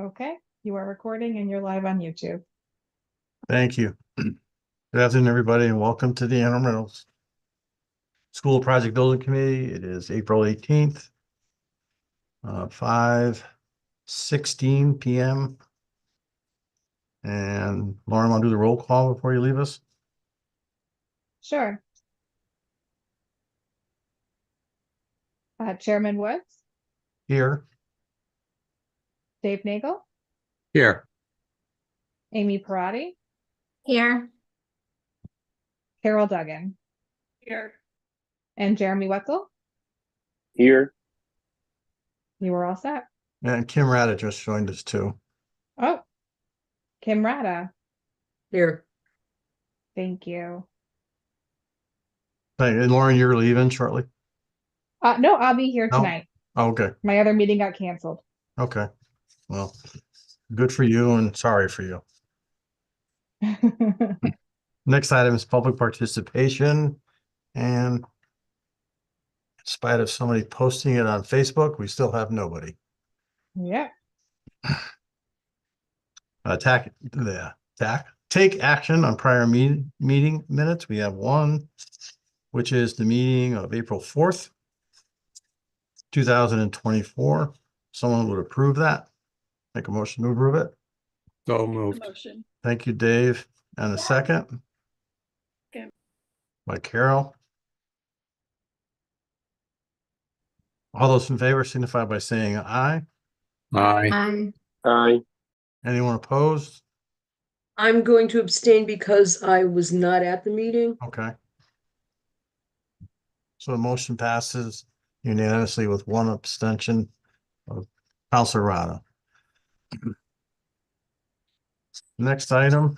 Okay, you are recording and you're live on YouTube. Thank you. Good afternoon, everybody, and welcome to the Reynolds School Project Building Committee. It is April 18th, 5:16 p.m. And Lauren, want to do the roll call before you leave us? Sure. Chairman Woods, Here. Dave Nagel, Here. Amy Parati, Here. Carol Duggan, Here. and Jeremy Wetzel. Here. You were all set. And Kim Rada just joined us too. Oh, Kim Rada. Here. Thank you. And Lauren, you're leaving shortly? No, I'll be here No? tonight. Oh, okay. My other meeting got canceled. Okay. Well, good for you and sorry for you. Next item is public participation. And in spite of somebody posting it on Facebook, we still have nobody. Yeah. Take action on prior meeting minutes. We have one, which is the meeting of April 4th, 2024. Someone would approve that. Make a motion to approve it. So moved. Motion. Thank you, Dave. And a second. Okay. By Carol. All those in favor signify by saying aye. Aye. Aye. Anyone opposed? I'm going to abstain because I was not at the meeting. Okay. So the motion passes unanimously with one abstention of Counselor Rada. Next item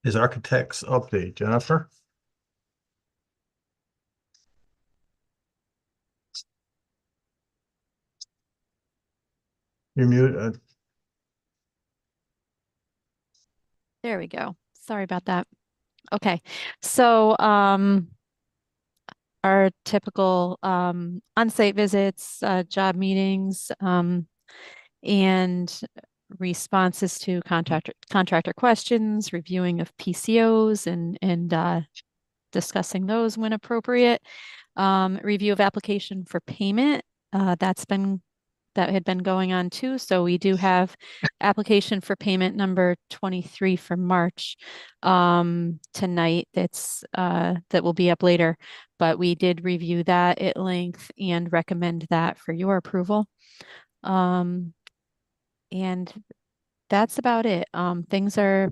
is architect's update. Jennifer? You're muted. There we go. Sorry about that. Okay. So our typical on-site visits, job meetings, and responses to contractor questions, reviewing of PCOs and discussing those when appropriate. Review of application for payment. That had been going on too. So we do have application for payment number 23 for March tonight. That will be up later, but we did review that at length and recommend that for your approval. And that's about it. Things are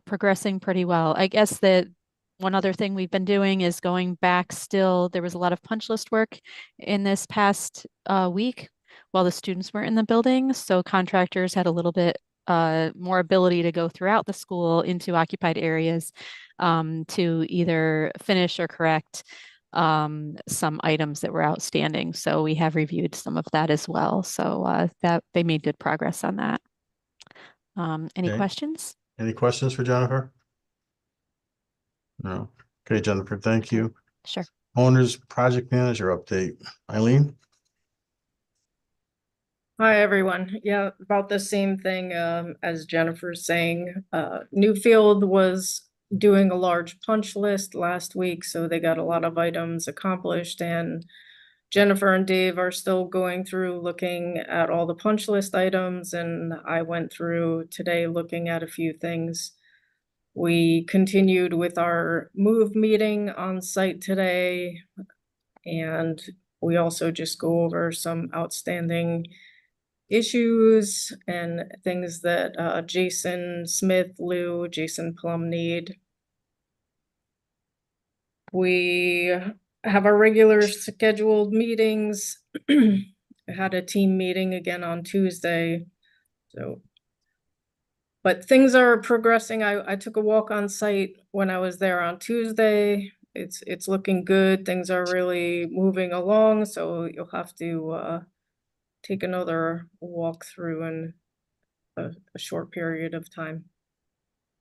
progressing pretty well. I guess that one other thing we've been doing is going back still. There was a lot of punch list work in this past week while the students were in the building. So contractors had a little bit more ability to go throughout the school into occupied areas to either finish or correct some items that were outstanding. So we have reviewed some of that as well. So that they made good progress on that. Any questions? Any questions for Jennifer? No. Okay, Jennifer, thank you. Sure. Owner's project manager update. Eileen? Hi, everyone. Yeah, about the same thing as Jennifer's saying. Newfield was doing a large punch list last week, so they got a lot of items accomplished, and Jennifer and Dave are still going through looking at all the punch list items, and I went through today looking at a few things. We continued with our move meeting on site today, and we also just go over some outstanding issues and things that Jason Smith, Jason Plum need. We have our regular scheduled meetings. I had a team meeting again on Tuesday. But things are progressing. I took a walk on site when I was there on Tuesday. It's looking good. Things are really moving along. So you'll have to take another walk through in a short period of time.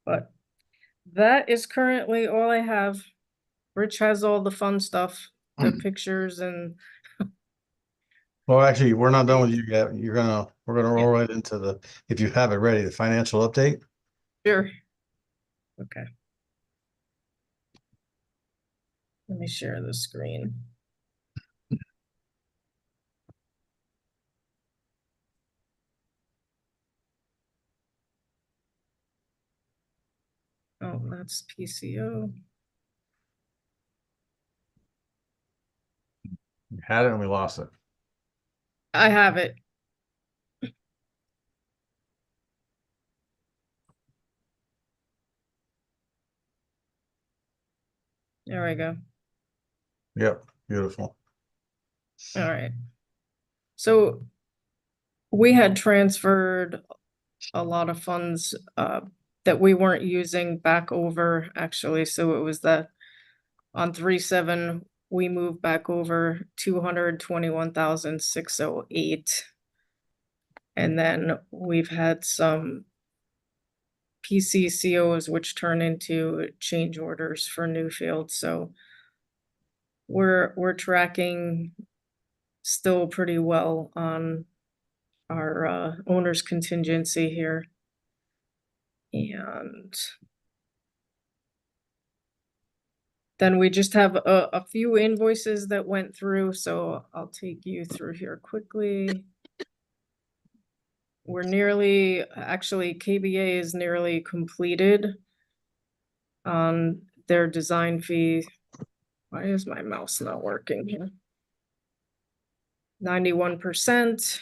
But that is currently all I have. Rich has all the fun stuff, the pictures and Well, actually, we're not done with you yet. We're gonna roll right into the, if you have it ready, the financial update. Sure. Okay. Let me share the screen. Oh, that's PCO. We had it and we lost it. I have it. There we go. Yep, beautiful. All right. So we had transferred a lot of funds that we weren't using back over actually. So it was that on 3/7, we moved back over 221,608. And then we've had some PCCOs which turn into change orders for Newfield. So we're tracking still pretty well on our owner's contingency here. And then we just have a few invoices that went through, so I'll take you through here quickly. We're nearly, actually, KBA is nearly completed on their design fee. Why is my mouse not working here? 91%.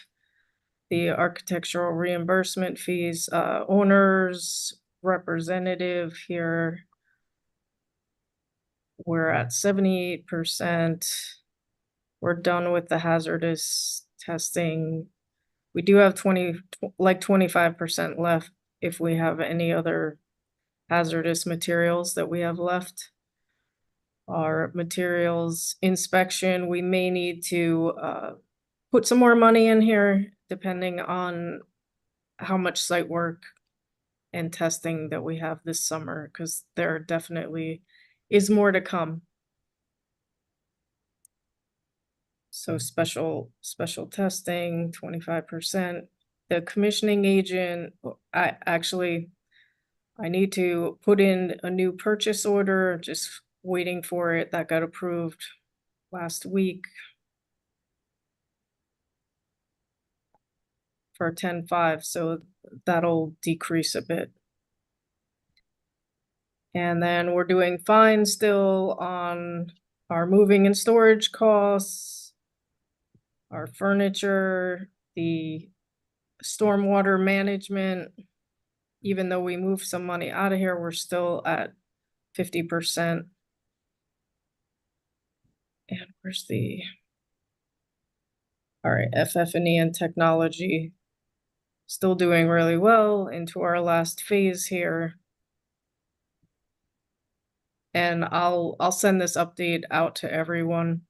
The architectural reimbursement fees, owners representative here. We're at 78%. We're done with the hazardous testing. We do have 25% left if we have any other hazardous materials that we have left. Our materials inspection, we may need to put some more money in here depending on how much site work and testing that we have this summer, because there definitely is more to come. So special testing, 25%. The commissioning agent, I need to put in a new purchase order, just waiting for it. That got approved last week for 10.5, so that'll decrease a bit. And then we're doing fine still on our moving and storage costs, our furniture, the stormwater management. Even though we moved some money out of here, we're still at 50%. And where's the, all right, FF&E and technology, still doing really well into our last phase here. And I'll send this update out to everyone.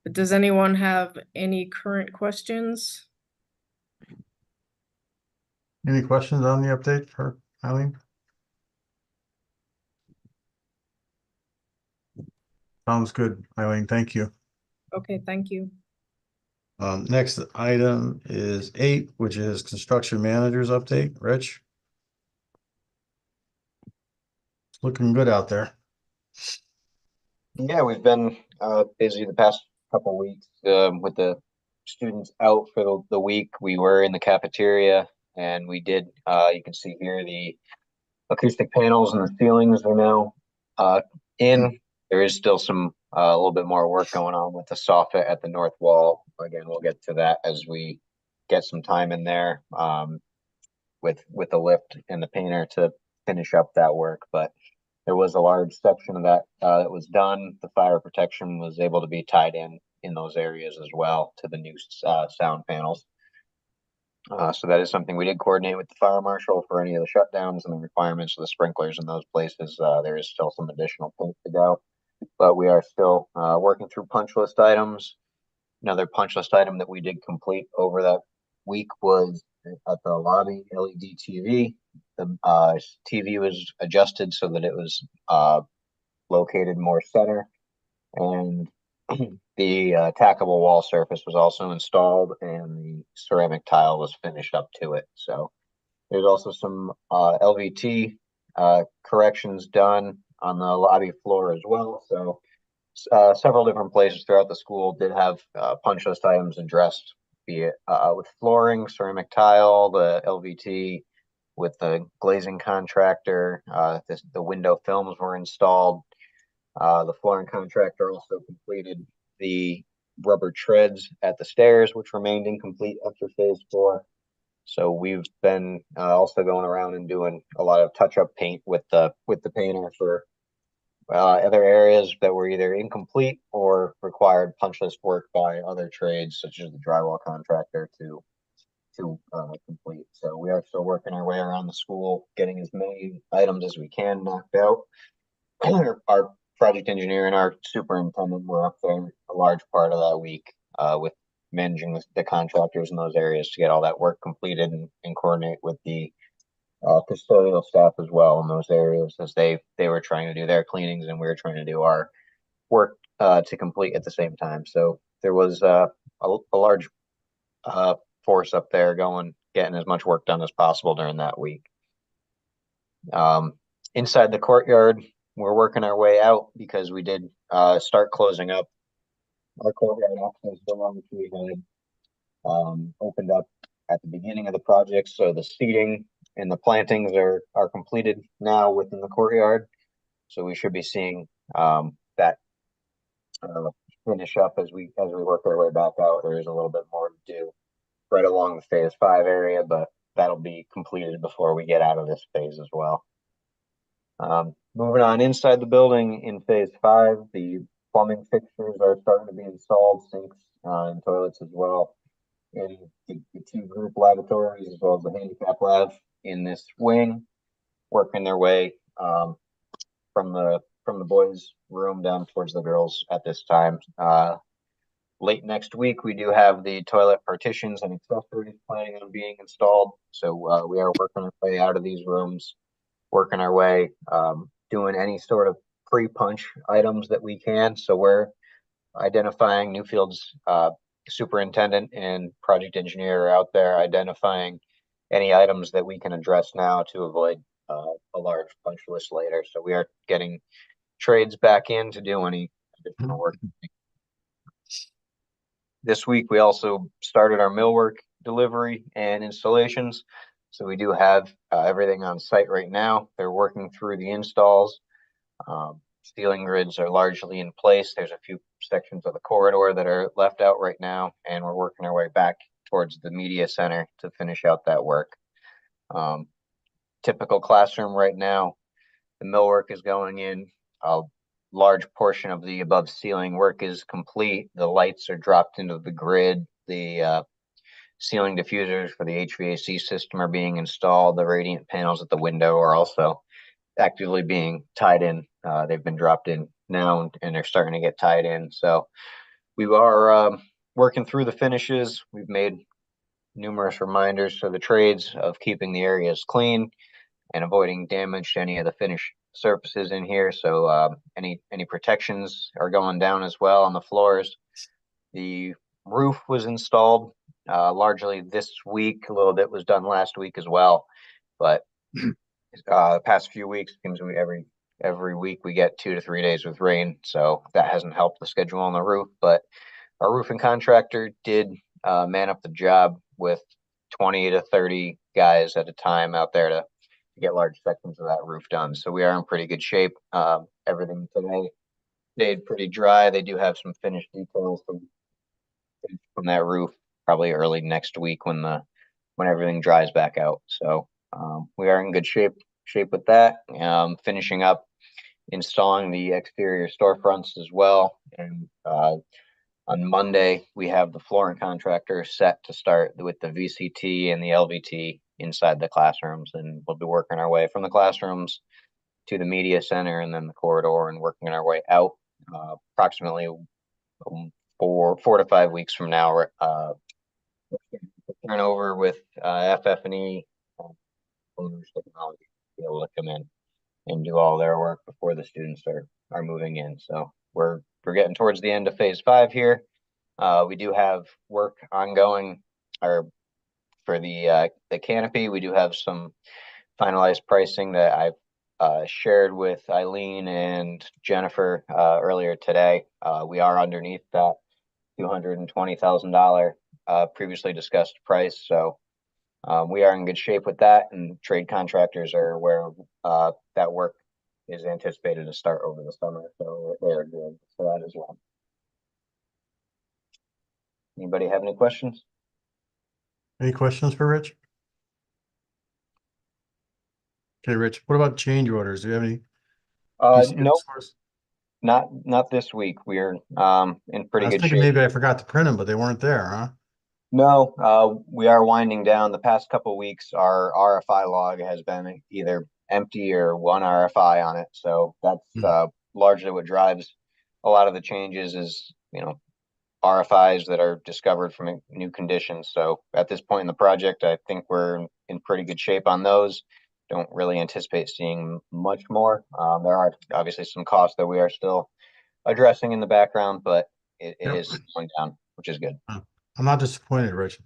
But does anyone have any current questions? Any questions on the update for Eileen? Sounds good, Eileen. Thank you. Okay, thank you. Next item is 8, which is construction managers update. Rich? It's looking good out there. Yeah, we've been busy the past couple weeks with the students out for the week. We were in the cafeteria and we did, you can see here the acoustic panels and the ceilings are now in. There is still some a little bit more work going on with the soffit at the north wall. Again, we'll get to that as we get some time in there with the lift and the painter to finish up that work. But there was a large section of that that was done. The fire protection was able to be tied in those areas as well to the new sound panels. So that is something we did coordinate with the fire marshal for any of the shutdowns and the requirements of the sprinklers in those places. There is still some additional paint to go, but we are still working through punch list items. Another punch list item that we did complete over that week was at the lobby LED TV. The TV was adjusted so that it was located more center, and the tackable wall surface was also installed and the ceramic tile was finished up to it. So there's also some LVT corrections done on the lobby floor as well. So several different places throughout the school did have punch list items addressed, be it with flooring, ceramic tile, the LVT, with the glazing contractor. The window films were installed. The flooring contractor also completed the rubber treads at the stairs, which remained incomplete after phase 4. So we've been also going around and doing a lot of touch-up paint with the painter for other areas that were either incomplete or required punch list work by other trades, such as the drywall contractor, to complete. So we are still working our way around the school, getting as many items as we can knocked out. Our project engineer and our superintendent were up there a large part of that week with managing the contractors in those areas to get all that work completed and coordinate with the custodial staff as well in those areas, as they were trying to do their cleanings and we were trying to do our work to complete at the same time. So there was a large force up there getting as much work done as possible during that week. Inside the courtyard, we're working our way out because we did start closing up our courtyard access door, which we had opened up at the beginning of the project. So the seating and the plantings are completed now within the courtyard. So we should be seeing that finish up as we work our way back out. There is a little bit more to do right along the phase 5 area, but that'll be completed before we get out of this phase as well. Moving on inside the building in phase 5, the plumbing fixtures are starting to be installed, sinks and toilets as well, in the 2 group laboratories as well as the handicap lab in this wing, working their way from the boys' room down towards the girls at this time. Late next week, we do have the toilet partitions and accessories planning on being installed. So we are working our way out of these rooms, working our way, doing any sort of pre-punch items that we can. So we're identifying Newfield's superintendent and project engineer are out there identifying any items that we can address now to avoid a large punch list later. So we are getting trades back in to do any additional work. This week, we also started our millwork delivery and installations. So we do have everything on site right now. They're working through the installs. Ceiling grids are largely in place. There's a few sections of the corridor that are left out right now, and we're working our way back towards the media center to finish out that work. Typical classroom right now, the millwork is going in. A large portion of the above ceiling work is complete. The lights are dropped into the grid. The ceiling diffusers for the HVAC system are being installed. The radiant panels at the window are also actively being tied in. They've been dropped in now and they're starting to get tied in. So we are working through the finishes. We've made numerous reminders to the trades of keeping the areas clean and avoiding damage to any of the finished surfaces in here. So any protections are going down as well on the floors. The roof was installed largely this week. A little bit was done last week as well, but the past few weeks, seems every week we get 2 to 3 days with rain, so that hasn't helped the schedule on the roof. But our roofing contractor did man up the job with 20 to 30 guys at a time out there to get large sections of that roof done. So we are in pretty good shape. Everything today stayed pretty dry. They do have some finished details from that roof probably early next week when everything dries back out. So we are in good shape with that. Finishing up installing the exterior storefronts as well. And on Monday, we have the flooring contractor set to start with the VCT and the LVT inside the classrooms. And we'll be working our way from the classrooms to the media center and then the corridor and working our way out approximately 4 to 5 weeks from now. Turn over with FF&E owners technology to be able to come in. and do all their work before the students are moving in. So we're getting towards the end of phase 5 here. We do have work ongoing, or for the canopy. We do have some finalized pricing that I've shared with Eileen and Jennifer earlier today. We are underneath that $220,000 previously discussed price. So we are in good shape with that, and trade contractors are aware of that work is anticipated to start over the summer. So they're good for that as well. Anybody have any questions? Any questions for Rich? Okay, Rich, what about change orders? Do you have any? Nope, not this week. We're in I pretty was good thinking shape. maybe I forgot to print them, but they weren't there, huh? No, we are winding down. The past couple of weeks, our RFI log has been either empty or one RFI on it. So that's largely what drives a lot of the changes is, RFIs that are discovered from new conditions. So at this point in the project, I think we're in pretty good shape on those. Don't really anticipate seeing much more. There are obviously some costs that we are still addressing in the background, but it Yep. is going down, which is good. I'm not disappointed, Rich.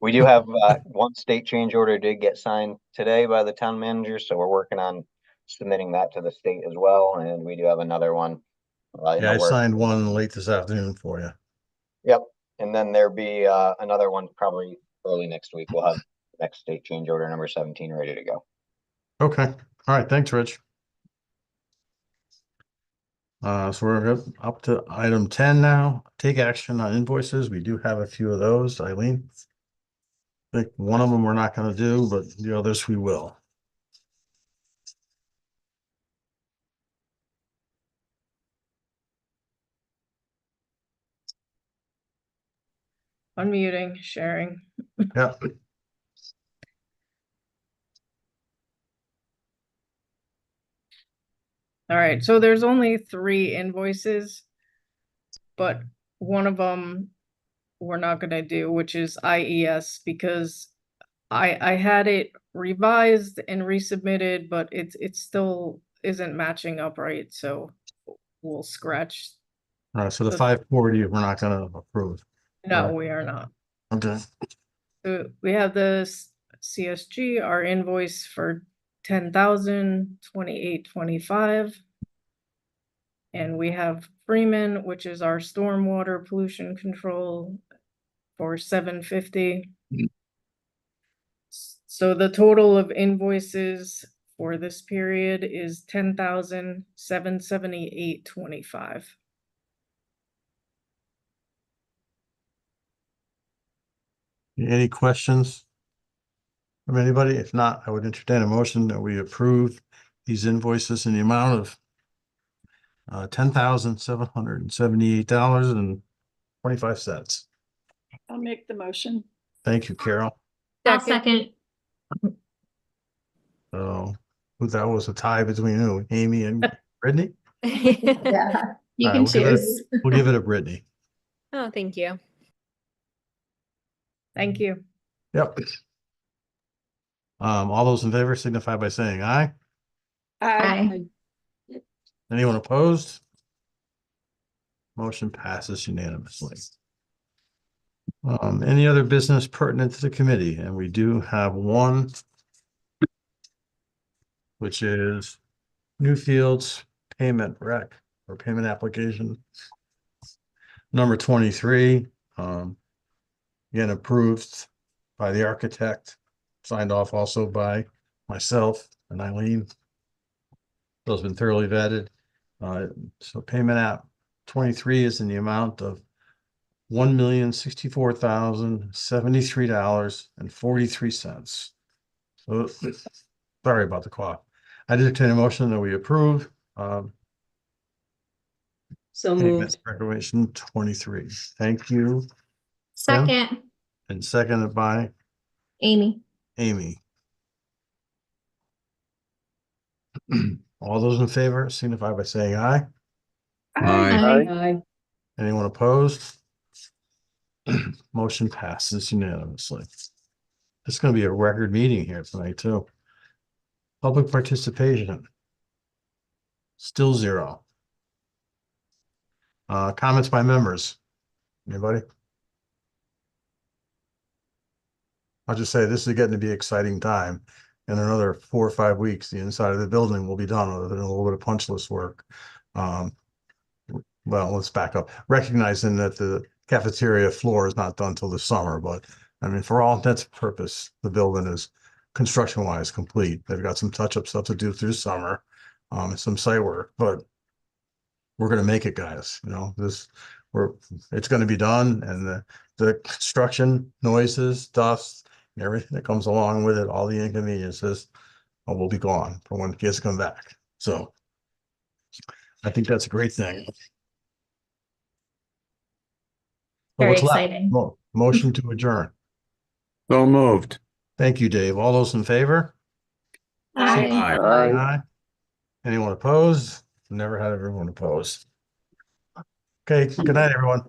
We do have one state change order did get signed today by the town manager, so we're working on submitting that to the state as well. And we do have another one in Yeah, the I works. signed one late this afternoon for you. Yep. And then there'll be another one probably early next week. We'll have next state change order number 17 ready to go. Okay. All right. Thanks, Rich. So we're up to item 10 now. Take action on invoices. We do have a few of those, Eileen. I think one of them we're not going to do, but the others we will. Unmuting, sharing. Yeah. All right, so there's only 3 invoices, but one of them we're not gonna do, which is IES, because I had it revised and resubmitted, but it still isn't matching up right, so we'll scratch. All right. So the 540, we're not going to approve. No, Right. we are not. Okay. So we have the CSG, our invoice for 10,028.25. And we have Freeman, which is our stormwater pollution control, for $750. So the total of invoices for this period is $10,778.25. Any questions from anybody? If not, I would entertain a motion that we approve these invoices in the amount of $10,778.25. I'll make the motion. Thank you, Carol. I'll second. So that was a tie between who? Amy and Brittany? Yeah, you All can right, we'll give it choose. We'll give it a Brittany. Oh, thank you. Thank you. Yep. All those in favor signify by saying aye. Aye. Anyone opposed? Motion passes unanimously. Any other business pertinent to the committee? And we do have one, which is Newfield's payment rec or payment application number 23. Again, approved by the architect, signed off also by myself and Eileen. Those have been thoroughly vetted. So payment app 23 is in the amount of $1,064,073.43. So sorry about the cough. I did entertain a motion that we approve. So Payment moved. Reclamation 23. Thank you. Second, And seconded by Amy. Amy. All those in favor signify by saying aye. Aye. Aye. Anyone opposed? Motion passes unanimously. It's going to be a record meeting here tonight too. Public participation. Still 0. Comments by members. Anybody? I'll just say this is getting to be an exciting time. In another 4 or 5 weeks, the inside of the building will be done other than a little bit of punch list work. Well, let's back up. Recognizing that the cafeteria floor is not done till the summer, but I mean, for all intents and purpose, the building is construction wise complete. They've got some touch up stuff to do through summer, some site work, but we're gonna make it, guys. You know, it's gonna be done, and the construction noises, dust, and everything that comes along with it, all the inconveniences, will be gone for when kids come back. So I think that's a great thing. So Very what's left? exciting. Motion to adjourn. So moved. Thank you, Dave. All those in favor? Aye. Aye. Anyone opposed? Never had everyone opposed. Okay, good night, everyone.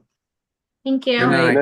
Thank you. Good night.